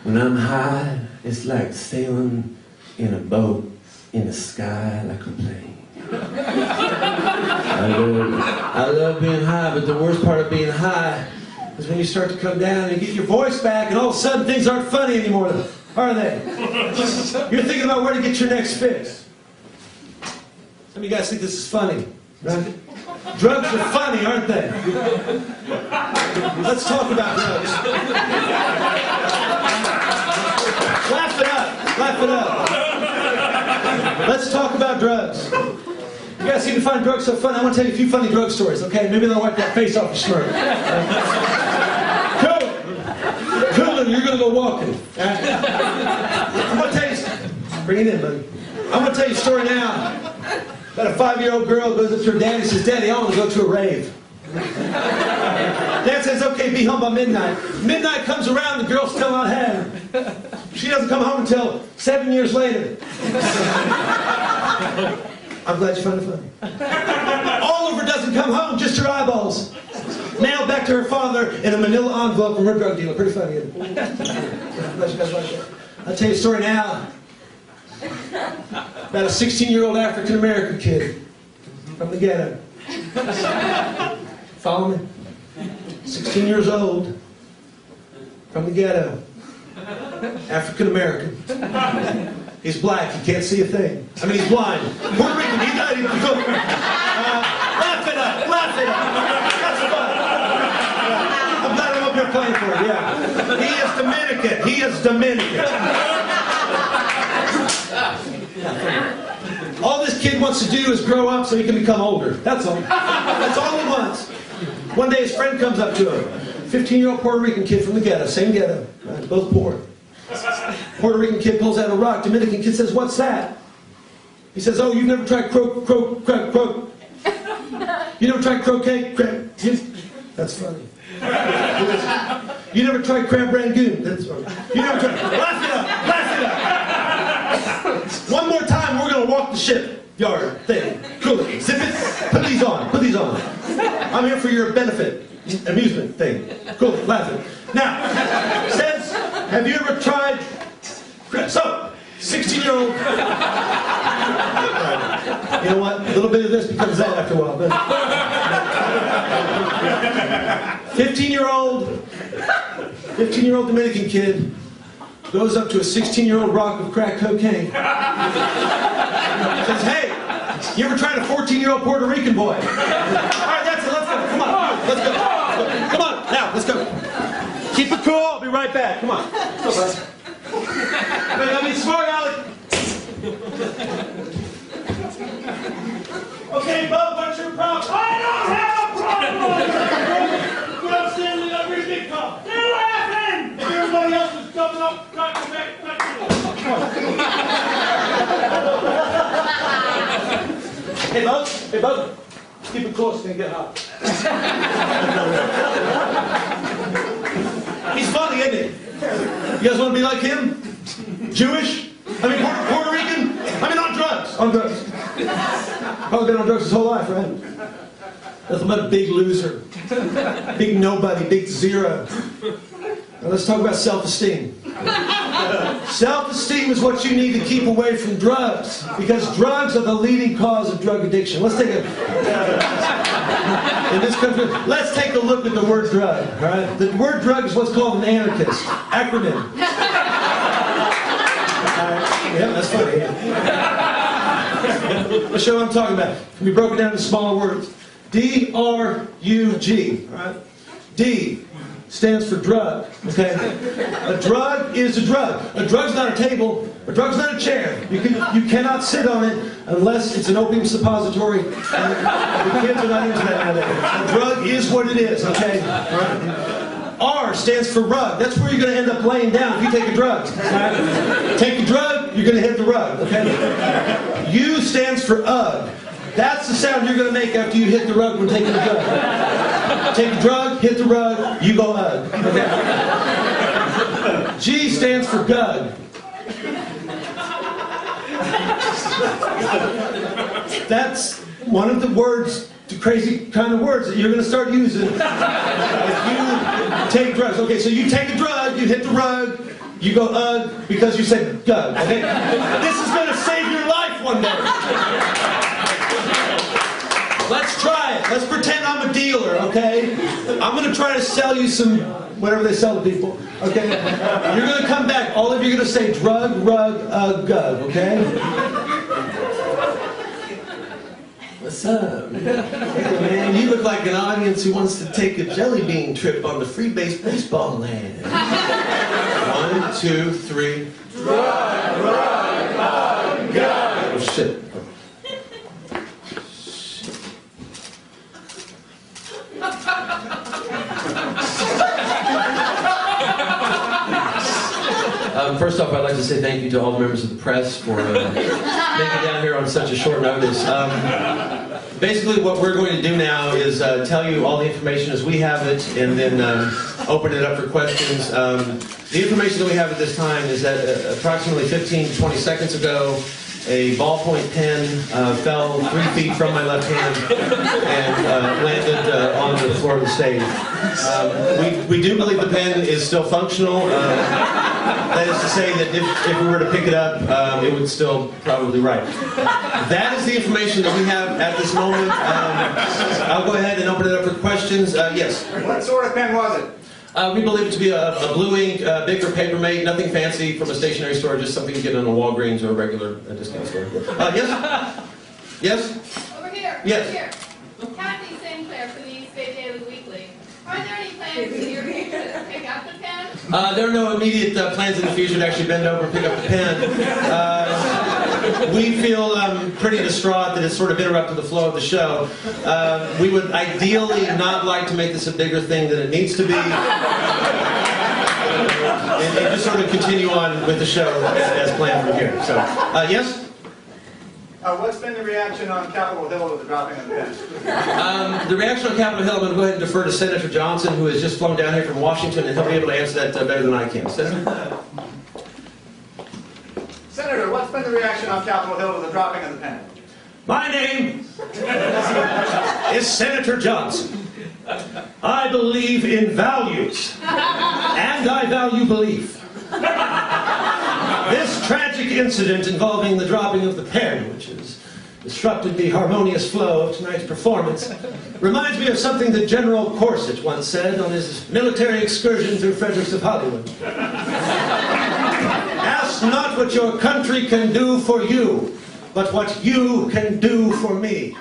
When I'm high, it's like sailing in a boat in the sky like a plane. I love being high, but the worst part of being high is when you start to come down and get your voice back and all of a sudden things aren't funny anymore, are they? You're thinking about where to get your next fix. Some of you guys think this is funny, right? Drugs are funny, aren't they? Let's talk about drugs. Laugh it up. Laugh it up. Let's talk about drugs. You guys seem to find drugs so funny. I want to tell you a few funny drug stories, okay? Maybe they'll wipe that face off your smirk. Cool, you're going to go walking. I'm going to tell you... Bring it in, buddy. I'm going to tell you a story now. About a 5-year-old girl goes up to her daddy and says, "Daddy, I want to go to a rave." Dad says, "Okay, be home by midnight." Midnight comes around, the girl's still not had. She doesn't come home until 7 years later. I'm glad you found it funny. Oliver doesn't come home, just her eyeballs. Mailed back to her father in a manila envelope from her drug dealer. Pretty funny, isn't it? I'm glad you guys like that. I'll tell you a story now. About a 16-year-old African-American kid from the ghetto. Follow me? 16 years old, from the ghetto. African-American. He's black, he can't see a thing. I mean, he's blind. Puerto Rican, he died. Laugh it up, laugh it up. That's fun. I'm glad I'm up here playing for him, yeah. He is Dominican, he is Dominican. All this kid wants to do is grow up so he can become older. That's all. That's all he wants. One day his friend comes up to him. 15-year-old Puerto Rican kid from the ghetto. Same ghetto. Right? Both poor. Puerto Rican kid pulls out a rock. Dominican kid says, "What's that?" He says, "Oh, you've never tried croque. You never tried croquet? That's funny. You never tried crab rangoon? That's funny. You never tried... Laugh it up! Laugh it up! One more time, we're going to walk the shipyard thing. Cool it. Zip it. Put these on. Put these on. I'm here for your benefit. Amusement thing. Cool. Laugh it. Now, says, have you ever tried... So, 16-year-old... You know what? A little bit of this becomes that after a while. But 15-year-old Dominican kid goes up to a 16-year-old rock of crack cocaine. Says, "Hey, you ever tried a 14-year-old Puerto Rican boy?" All right, that's it. Let's go. Come on. Let's go. Come on. Now, let's go. Keep it cool. I'll be right back. Come on. Let's go, bud. Wait, I mean, smart Alec. Okay, Bub, what's your problem? I don't have a problem! You're upstanding up your big cup. They're laughing! If everybody else is coming up, trying to back Hey, Bub. Hey, Bub. Keep it close, it's gonna get hot. He's funny, isn't he? You guys want to be like him? Jewish? I mean, Puerto Rican? I mean, on drugs. On drugs. Probably been on drugs his whole life, right? Nothing but a big loser. Big nobody, big zero. Now let's talk about self-esteem. Self-esteem is what you need to keep away from drugs, because drugs are the leading cause of drug addiction. Let's take a... in this country, let's take a look at the word drug, all right? The word drug is what's called an anarchist. Acronym. Yeah, that's funny. Let's show what I'm talking about. It can be broken down into smaller words. D-R-U-G. All right? D stands for drug. Okay? A drug is a drug. A drug's not a table. A drug's not a chair. You cannot sit on it unless it's an opium suppository. And the kids are not into that nowadays. A drug is what it is. Okay? All right? R stands for rug. That's where you're going to end up laying down if you take a drug. Right? Take a drug, you're going to hit the rug. Okay? U stands for ugh. That's the sound you're going to make after you hit the rug when taking a drug. Take a drug, hit the rug, you go ugh. Okay? G stands for gug. That's one of the words, the crazy kind of words that you're going to start using if you take drugs. Okay, so you take a drug, you hit the rug, You go, because you said gug, okay? This is going to save your life one day. Let's try it. Let's pretend I'm a dealer, okay? I'm going to try to sell you some, whatever they sell to people, okay? You're going to come back. All of you are going to say drug, rug, gug, okay? What's up? Hey, man, you look like an audience who wants to take a jelly bean trip on the free-base baseball land. 1, 2, 3. Drug, rug, gug. Oh, shit. First off, I'd like to say thank you to all the members of the press for making it down here on such a short notice. Basically, what we're going to do now is tell you all the information as we have it, and then open it up for questions. The information that we have at this time is that approximately 15 to 20 seconds ago, a ballpoint pen fell 3 feet from my left hand and landed on the floor of the stage. We do believe the pen is still functional. That is to say that if we were to pick it up, it would still probably write. That is the information that we have at this moment. I'll go ahead and open it up for questions. Yes? What sort of pen was it? We believe it to be a blue ink, Bic or Papermate, nothing fancy from a stationery store, just something you get in a Walgreens or a regular discount store. Yes? Yes? Over here. Yes. Over here. Kathy Sinclair for the East Bay Daily Weekly. Are there any plans in your future to pick up the pen? There are no immediate plans in the future to actually bend over and pick up the pen. We feel pretty distraught that it's sort of interrupted the flow of the show. We would ideally not like to make this a bigger thing than it needs to be. And just sort of continue on with the show as planned from here. So, yes? What's been the reaction on Capitol Hill with the dropping of the pen? The reaction on Capitol Hill, I'm going to go ahead and defer to Senator Johnson, who has just flown down here from Washington, and he'll be able to answer that better than I can. Senator? Senator, what's been the reaction on Capitol Hill with the dropping of the pen? My name is Senator Johnson. I believe in values, and I value belief. This tragic incident involving the dropping of the pen, which has disrupted the harmonious flow of tonight's performance, reminds me of something that General Corset once said on his military excursion through Fredericks of Hollywood. Ask not what your country can do for you, but what you can do for me.